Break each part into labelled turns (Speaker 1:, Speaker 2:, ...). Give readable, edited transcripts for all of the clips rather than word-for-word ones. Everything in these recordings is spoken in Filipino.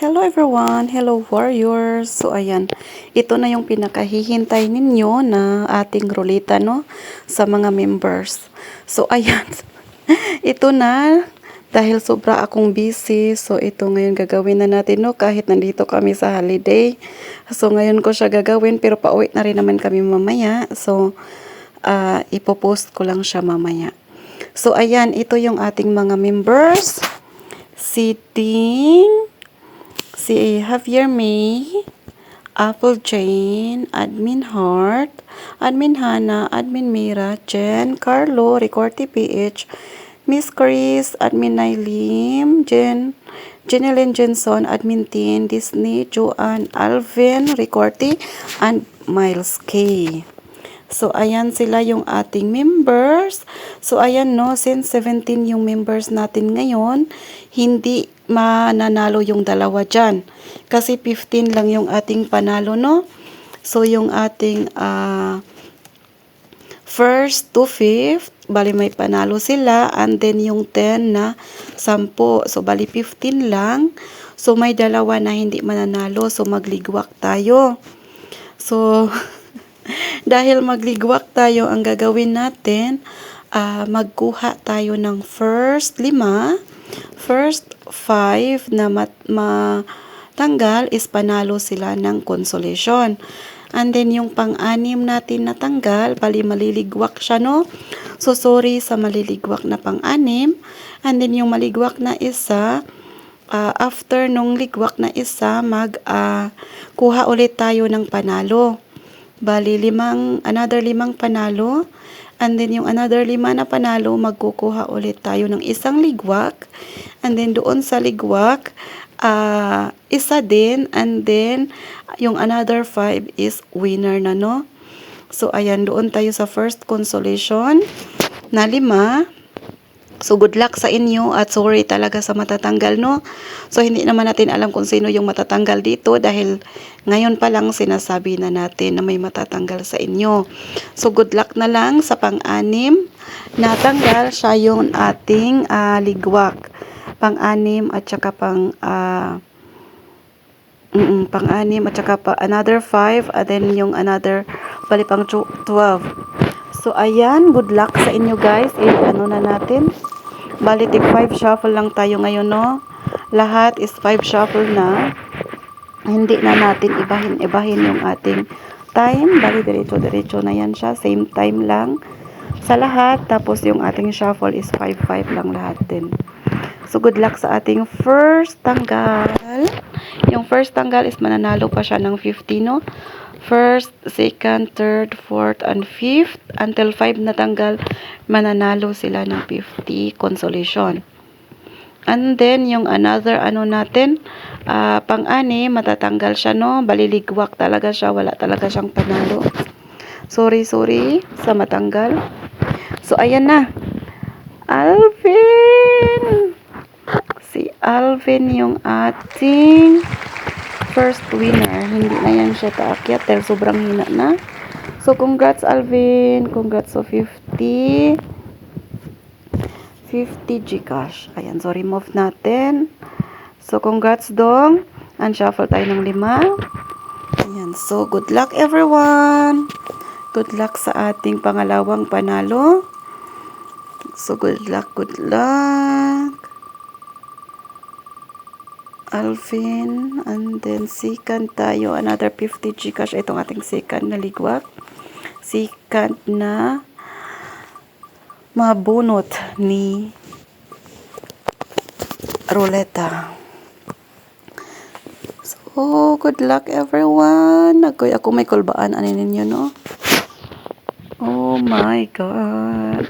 Speaker 1: Hello everyone! Hello warriors! So ayan, ito na yung pinakahihintay ninyo na ating ruleta no sa mga members. So ayan, ito na dahil sobra akong busy. So ito ngayon gagawin na natin no kahit nandito kami sa holiday. So ngayon ko siya gagawin pero pauwi na rin naman kami mamaya. So ipopost ko lang siya mamaya. So ayan, ito yung ating mga members. Si Javier May, Apple Jane, Admin Heart, Admin Hana, Admin Mira, Jen, Carlo, Ricorti PH, Miss Chris, Admin Nailim, Jenilyn Jenson, Admin Tin, Disney, Joanne, Alvin, Ricorti, and Miles K. So, ayan sila yung ating members. So, ayan no, since 17 yung members natin ngayon, hindi mananalo yung dalawa dyan. Kasi 15 lang yung ating panalo, no? So, yung ating first to fifth, bali may panalo sila. And then yung 10 na 10. So, bali 15 lang. So, may dalawa na hindi mananalo. So, magligwak tayo. So, dahil magligwak tayo, ang gagawin natin, magkuha tayo ng first 5 na matanggal is panalo sila ng consolation. And then yung pang-anim natin natanggal, bali maliligwak siya no. So sorry sa maliligwak na pang-anim. And then yung maligwak na isa, after nung ligwak na isa, kuha ulit tayo ng panalo. Bali, another 5 panalo. And then, yung another 5 na panalo, magkukuha ulit tayo ng isang ligwak. And then, doon sa ligwak, isa din. And then, yung another 5 is winner na, no? So, ayan, doon tayo sa first consolation na 5. So, good luck sa inyo at sorry talaga sa matatanggal, no? So, hindi naman natin alam kung sino yung matatanggal dito dahil ngayon pa lang sinasabi na natin na may matatanggal sa inyo. So, good luck na lang sa pang-anim. Natanggal siya yung ating ligwak. Pang-anim at saka pang-anim at saka another 5 and then yung another bali pang 12. So, ayan, good luck sa inyo guys. Ano na natin? Bali, 5 shuffle lang tayo ngayon, no? Lahat is 5 shuffle na. Hindi na natin ibahin yung ating time. Bali, diretso na yan siya. Same time lang sa lahat. Tapos, yung ating shuffle is 5-5 lang lahat din. So, good luck sa ating first tanggal. Yung first tanggal is mananalo pa siya ng 50, no? First, second, third, fourth, and fifth. Until 5 natanggal, mananalo sila ng 50 consolation. And then, yung another, natin, pang-ani, matatanggal siya, no? Baliligwak talaga siya. Wala talaga siyang panalo. Sorry sa matanggal. So, ayan na. Alvin! Si Alvin yung ating first winner. Hindi na yan siya taakyat dahil sobrang hina na. So, congrats Alvin. Congrats sa 50 Gcash. Ayan, so remove natin. So, congrats dong. Unshuffle tayo ng 5. Ayan, so good luck everyone. Good luck sa ating pangalawang panalo. So, good luck. Alvin, and then second tayo, another 50 Gcash. Itong ating second na ligwak. Second na mabunot ni Ruleta. So, good luck everyone. Ako may kulbaan. Ano ninyo, no? Oh my God.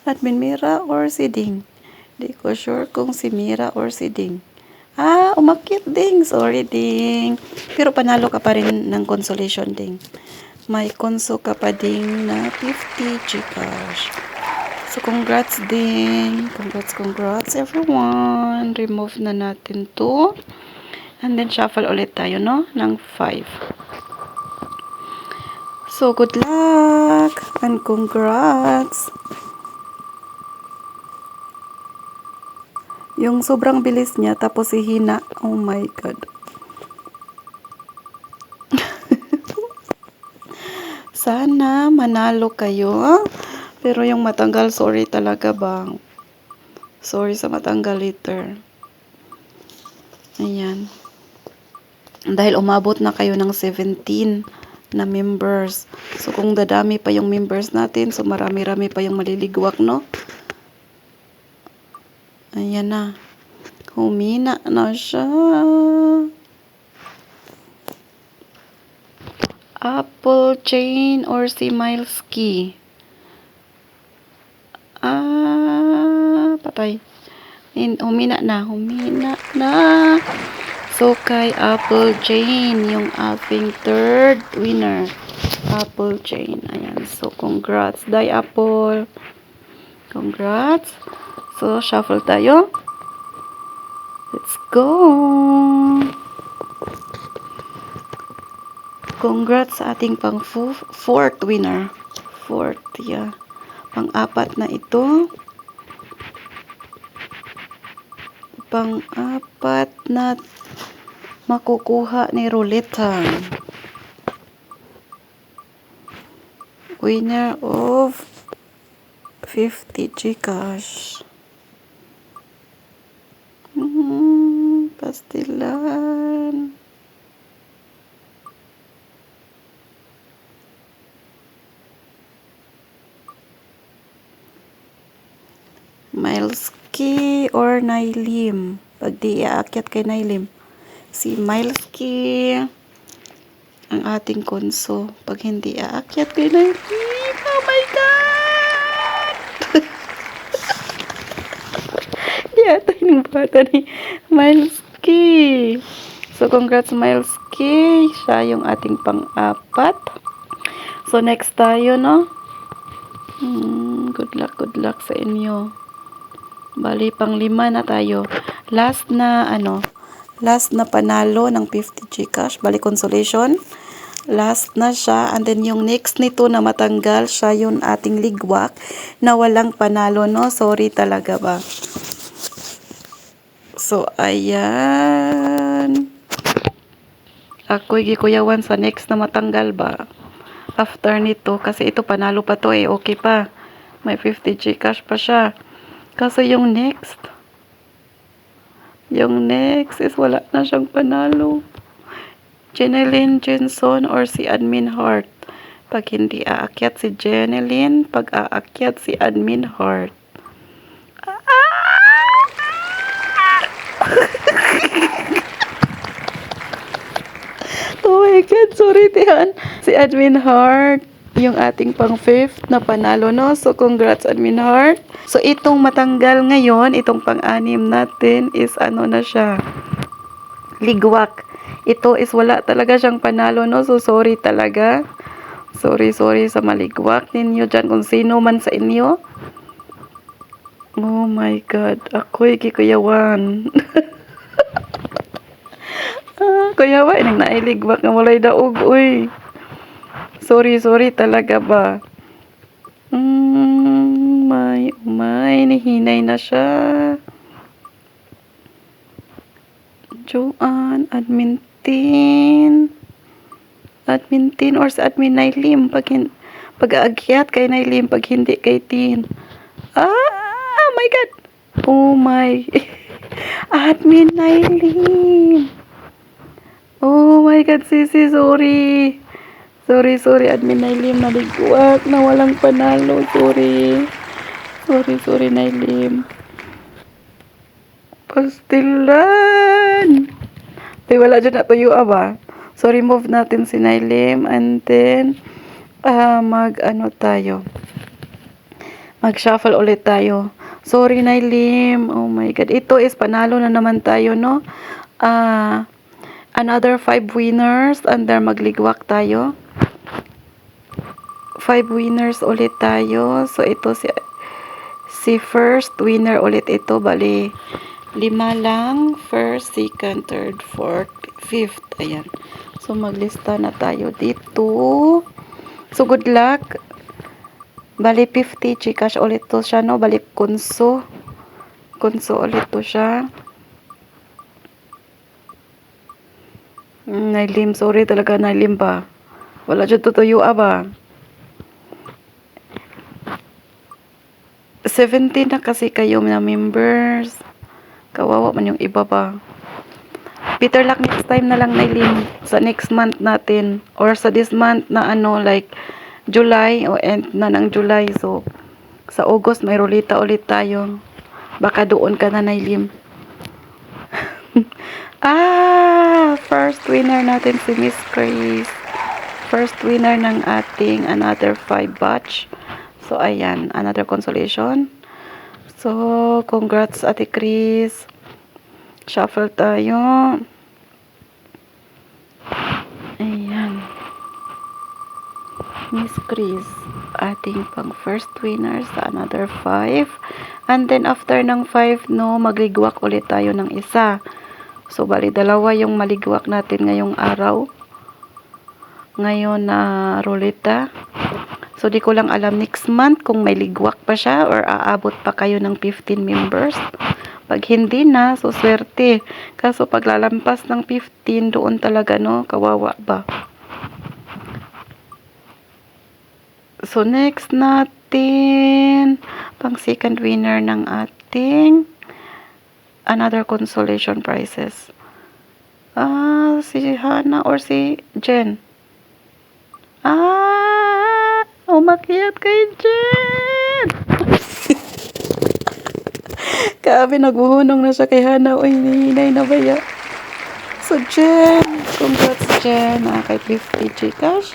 Speaker 1: Admin Mira or si Ding. Di ko sure kung si Mira or si Ding. Umakyat Ding. Sorry Ding. Pero panalo ka pa rin ng consolation Ding. May konso ka pa Ding na 50 Gcash. So congrats Ding. Congrats everyone. Remove na natin to. And then shuffle ulit tayo, no? Ng 5. So good luck and congrats. Yung sobrang bilis niya, tapos hihina. Oh my God. Sana manalo kayo. Pero yung matanggal, sorry talaga bang. Sorry sa matanggal later. Ayan. Dahil umabot na kayo ng 17 na members. So kung dadami pa yung members natin, so marami-rami pa yung maliligwak, no? Ayan na. Humina na siya. Apple chain or si Milesky? Patay. Humina na. So, kay Apple Chain, yung ating third winner. Apple Chain. Ayan. So, congrats. Day Apple. Congrats. So, shuffle tayo. Let's go. Congrats sa ating pang fourth winner. Fourth, yeah. Pang-apat na ito. Pang-apat na makukuha ni Roleta. Winner of 50 Gcash. Pastilan. Milesky or Nailim? Pag di aakyat kay Nailim. Si Milesky ang ating konso. Pag hindi aakyat kay Nailim. Oh my God! Di ata yung bata ni Milesky. So, congrats Milesky. Siya yung ating pang-apat. So, next tayo, no? Good luck sa inyo. Bali, pang-5 na tayo. Last na panalo ng 50 Gcash. Bali, consolation. Last na siya. And then, yung next nito na matanggal, siya yung ating ligwak na walang panalo, no? Sorry talaga ba? So, ayan. Ako'y gikuyawan sa next na matanggal ba? After nito, kasi ito panalo pa to eh. Okay pa. May 50 Gcash pa siya. Kasi yung next is wala na siyang panalo. Jeneline Jenson or si Admin Heart. Pag hindi aakyat si Jeneline, pag aakyat si Admin Heart. Oh my God, sorry Tihan. Si Admin Heart, yung ating pang 5th na panalo, no? So, congrats Admin Heart. So, itong matanggal ngayon, itong pang-6 natin is na siya? Ligwak. Ito is wala talaga siyang panalo, no? So, sorry talaga. Sorry sa maligwak ninyo dyan kung sino man sa inyo. Oh my God. Ako'y kikuyawan. Kuyawa, inang nailigwak nga walay daog, uy. Sorry talaga ba? May nihinay na siya. Joanne, Admin Tin or sa Admin Nailim. Pag aakyat kay Nailim, pag hindi kay Tin. Oh my God. Oh my. Admin Nailim. Oh my God, sisi, sorry. Sorry, Admin Nailim, naligwak na walang panalo. Sorry, Nailim. Pastilan. Ay, wala dyan na tuyo, ba? So, remove natin si Nailim and then, tayo. Mag-shuffle ulit tayo. Sorry, Nailim. Oh my God. Ito is panalo na naman tayo, no? Another 5 winners and then magligwak tayo. 5 winners ulit tayo. So, ito si first winner ulit ito. Bali, 5 lang. First, second, third, fourth, fifth. Ayan. So, maglista na tayo dito. So, good luck. Bali, 50 Gcash ulit to siya, no? Bali, konso. Konso ulit to siya. Nailim, sorry talaga nailim ba. Wala dyan tutuyo ba. 17 na kasi kayo na members. Kawawa man yung iba ba. Better luck next time na lang nailim. Sa next month natin. Or sa this month na like July o end na ng July. So, sa August may rulita ulit tayo. Baka doon ka na nailim. First winner natin si Miss Chris. First winner ng ating another 5 batch. So, ayan. Another consolation. So, congrats Ate Chris. Shuffle tayo. Ayan. Miss Chris. Ating pang first winner sa another 5. And then, after ng 5, magligwak ulit tayo ng isa. So, bali, dalawa yung maligwak natin ngayong araw. Ngayon na ruleta. So, di ko lang alam next month kung may ligwak pa siya or aabot pa kayo ng 15 members. Pag hindi na, so swerte. Kaso pag lalampas ng 15, doon talaga, kawawa ba? So, next natin, pang second winner ng ating another consolation prizes. Si Hana or si Jen. Umakyat kay Jen. Kaabi naghuhunong na siya kay Hana. Uy, hinay na ba ya? So, Jen. Congrats, Jen. Kay 50 Gcash.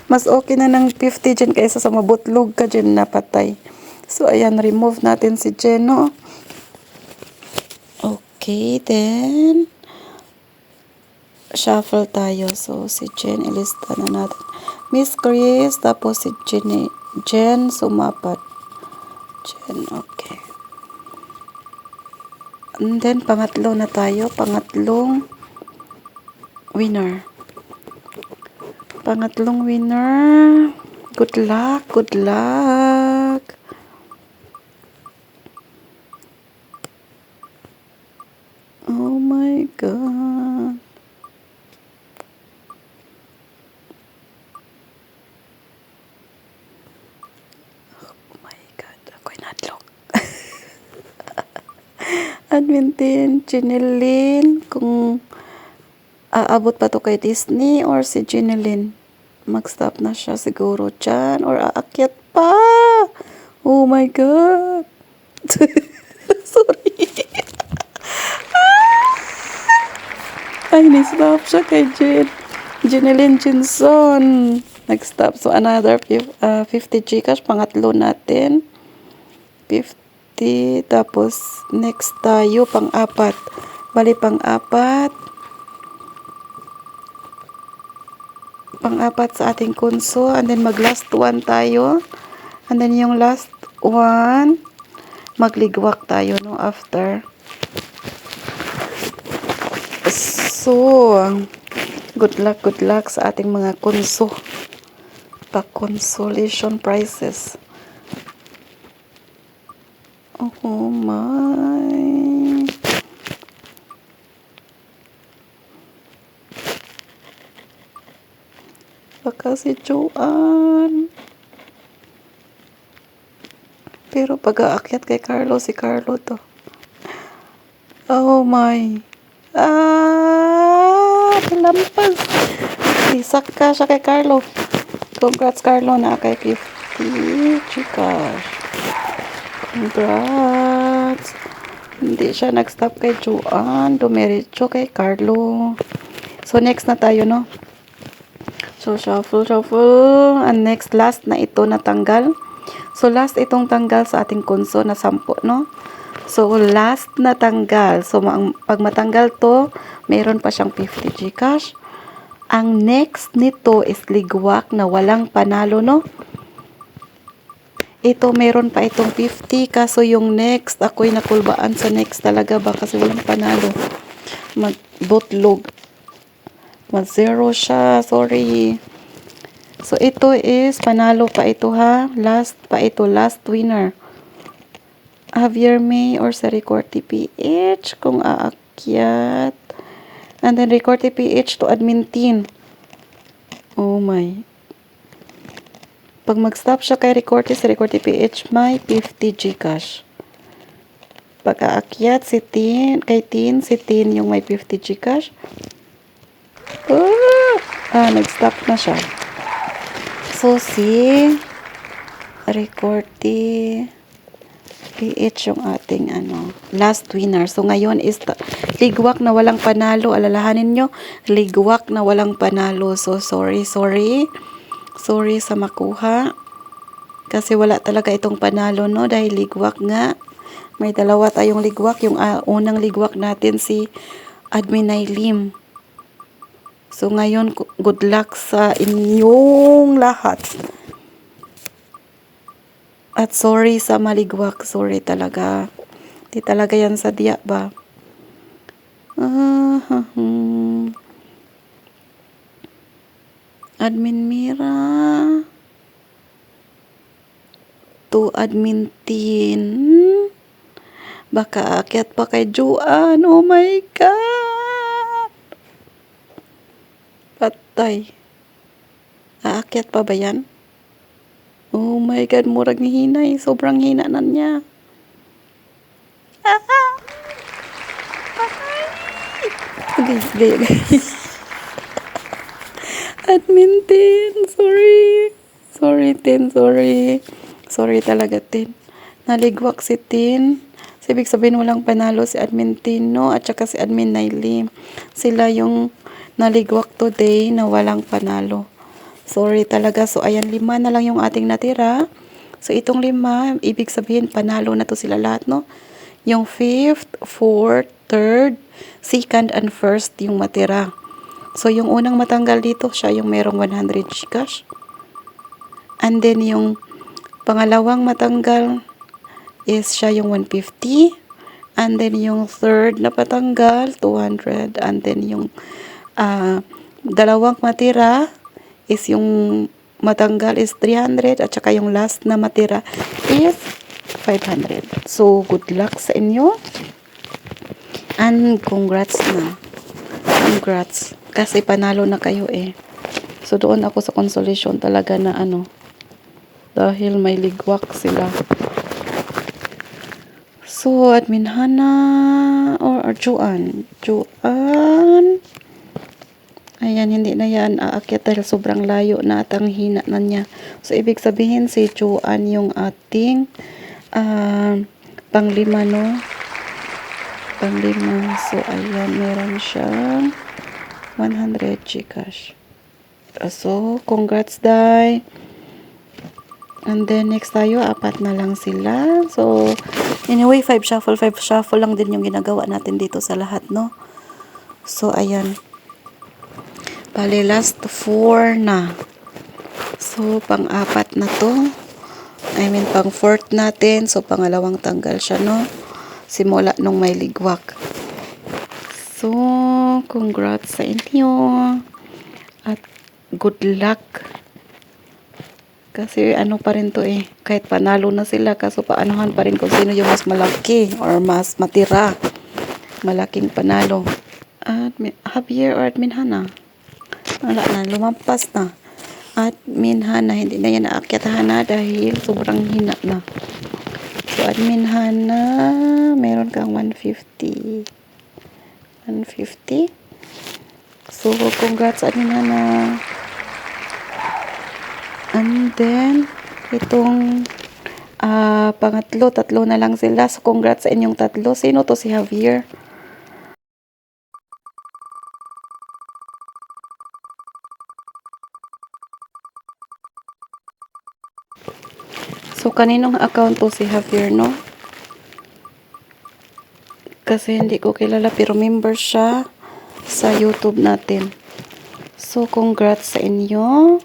Speaker 1: Mas okay na ng 50 Jen kaysa sa mabutlog ka Jen na patay. So, ayan. Remove natin si Jen, Okay, then shuffle tayo. So, si Jen, ilista na natin. Miss Chris, tapos si Jen, sumapat. Jen, okay. And then, pangatlo na tayo. Pangatlong winner. Pangatlong winner. Good luck, good luck. Oh my God. Oh my God. Ako'y nadlok. Admin din, Ginelyn. Kung aabot pa to kay Disney or si Ginelyn. Mag-stop na siya siguro dyan. Or aakyat pa. Oh my God. Sorry. Ay, ni-stop siya kay Ginelyn Jinson. Nag-stop. So, another 50 Gcash. Pangatlo natin. 50. Tapos, next tayo. Pang-apat. Bali, pang-apat. Pang-apat sa ating konso. And then, mag-last one tayo. And then, yung last one, magligwak tayo, after. So, good luck sa ating mga konso. Pa-consolation prizes. Oh my. Baka si Joanne. Pero pag-aakyat kay Carlo, si Carlo to. Oh my. Lampas. Isak ka siya kay Carlo. Congrats, Carlo, na kay 50 Gcash. Congrats. Hindi siya nag-stop kay Joanne. Dumiretso kay Carlo. So, next na tayo, So, shuffle. And next, last na ito natanggal. So, last itong tanggal sa ating konso na 10, So, last na tanggal. So, pag matanggal to, meron pa siyang 50 Gcash. Ang next nito is ligwak na walang panalo, Ito, meron pa itong 50. Kaso yung next, ako'y nakulbaan sa next talaga ba? Kasi walang panalo. Magbotlog. Mag-zero siya. Sorry. So, ito is panalo pa ito, ha? Last pa ito. Last winner. Javier May or sa Record TPH kung aakyat. And then Record TPH to admin team. Oh my. Pag mag-stop siya kay Record sa Record TPH, may 50 Gcash. Pag aakyat si Tin, kay Tin, si Tin yung may 50 Gcash. Nag-stop na siya. So, si Record PH yung ating last winner. So ngayon is ligwak na walang panalo. Alalahanin nyo, ligwak na walang panalo. So sorry sa makuha. Kasi wala talaga itong panalo, no? Dahil ligwak nga. May dalawa tayong ligwak. Yung unang ligwak natin si Admin Ailim. So ngayon, good luck sa inyong lahat. At sorry sa maligwak. Sorry talaga. Di talaga yan sadya ba? Admin Mira. To Admin Tin. Baka aakyat pa kay Juan. Oh my God. Patay. Aakyat pa ba yan? Oh my God, murag ni hinay. Sobrang hina na niya. Okay. Admin Tin, sorry. Sorry, Tin, sorry. Sorry talaga, Tin. Naligwak si Tin. So, ibig sabihin walang panalo si Admin Tin, no? At saka si Admin Naili. Sila yung naligwak today na walang panalo. Sorry talaga. So, ayan, 5 na lang yung ating natira. So, itong 5, ibig sabihin, panalo na to sila lahat, no? Yung 5th, 4th, 3rd, 2nd, and 1st yung matira. So, yung unang matanggal dito, siya yung merong 100 Gcash. And then, yung pangalawang matanggal is siya yung 150. And then, yung third na patanggal, 200. And then, yung dalawang matira is yung matanggal is 300 at saka yung last na matira is 500. So, good luck sa inyo. And congrats na. Congrats. Kasi panalo na kayo eh. So, doon ako sa consolation talaga na dahil may ligwak sila. So, Admin Hana or Juan. Ayan, hindi na yan aakyat dahil sobrang layo na at ang hina na niya. So, ibig sabihin si Juan yung ating panglima, no? Panglima. So, ayan, meron siyang 100 Gcash. So, congrats, Day. And then, next tayo, 4 na lang sila. So, anyway, 5 shuffle lang din yung ginagawa natin dito sa lahat, no? So, ayan. Bale, last 4 na. So, pang-4 na to. Pang-4th natin. So, pangalawang tanggal siya, no? Simula nung may ligwak. So, congrats sa inyo. At good luck. Kasi pa rin to eh. Kahit panalo na sila, kaso paanohan pa rin kung sino yung mas malaki or mas matira. Malaking panalo. Javier or Admin Hana? Wala na, lumampas na. Admin Hana, hindi na yan naakyat Hana dahil sobrang hina na. So, Admin Hana, meron kang 150. 150. So, congrats Admin Hana. And then, itong pangatlo, 3 na lang sila. So, congrats sa inyong 3. Sino to si Javier? So, kaninong account to si Javier, no? Kasi hindi ko kilala, pero member siya sa YouTube natin. So, congrats sa inyo.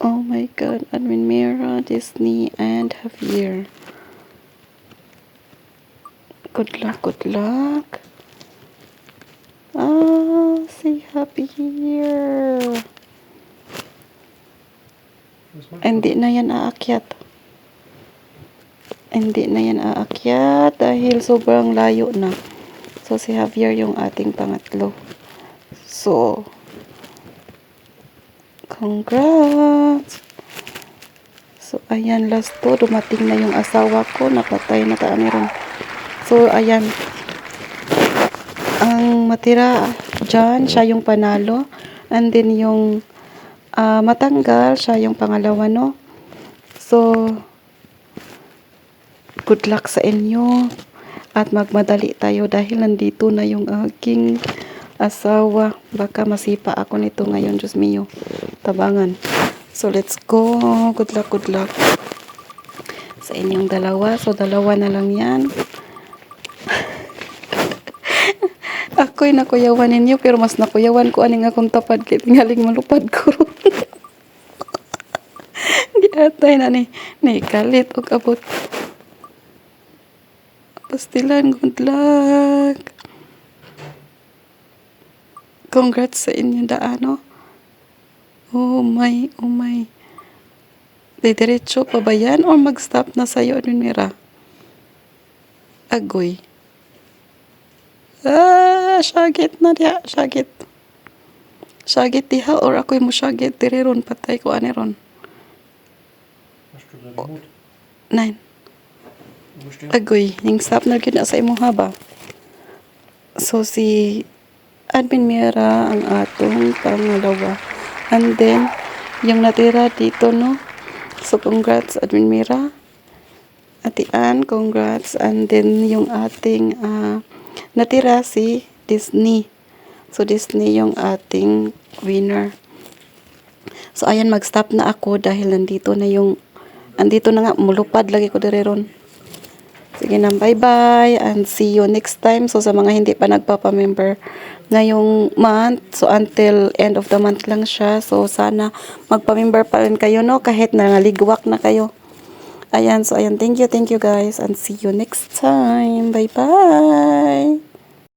Speaker 1: Oh my God, Admin Mira, Disney, and Javier. Good luck, good luck. Si Javier. Hindi na yan aakyat. hindi na yan aakyat dahil sobrang layo na. So, si Javier yung ating pangatlo. So, congrats! So, ayan, last to. Dumating na yung asawa ko. Napatay na ron. So, ayan. Ang matira dyan, siya yung panalo. And then, yung matanggal, siya yung pangalawa, no? So, good luck sa inyo. At magmadali tayo dahil nandito na yung aking asawa. Baka masipa ako nito ngayon, Diyos mio. Tabangan. So, let's go. Good luck sa inyong dalawa. So, dalawa na lang yan. Ako'y nakuyawan ninyo, pero mas nakuyawan ko aning akong tapad. Kaya tingaling malupad ko. Giatay na ni kalit o kabot. Pastilan, good luck. Congrats sa inyong daano. Oh my. Didiretso pa ba yan or mag-stop na sa'yo, Nunira? Agoy. Syagit na diya. Syagit diha or ako'y mo syagit. Diriron, patay ko aniron. Nine. Agoy, yung stop na yun sa imo haba. So, si Admin Mira ang atong pangalawa. And then, yung natira dito, no? So, congrats, Admin Mira. Ate Ann, congrats. And then, yung ating natira si Disney. So, Disney yung ating winner. So, ayan, mag-stop na ako dahil andito na nga, mulupad lagi ko diriron. Sige na, bye-bye and see you next time. So, sa mga hindi pa nagpapamember ngayong month, so until end of the month lang siya. So, sana magpamember pa rin kayo, no? Kahit nangaligwak na kayo. Ayan, so ayan, thank you guys and see you next time. Bye-bye!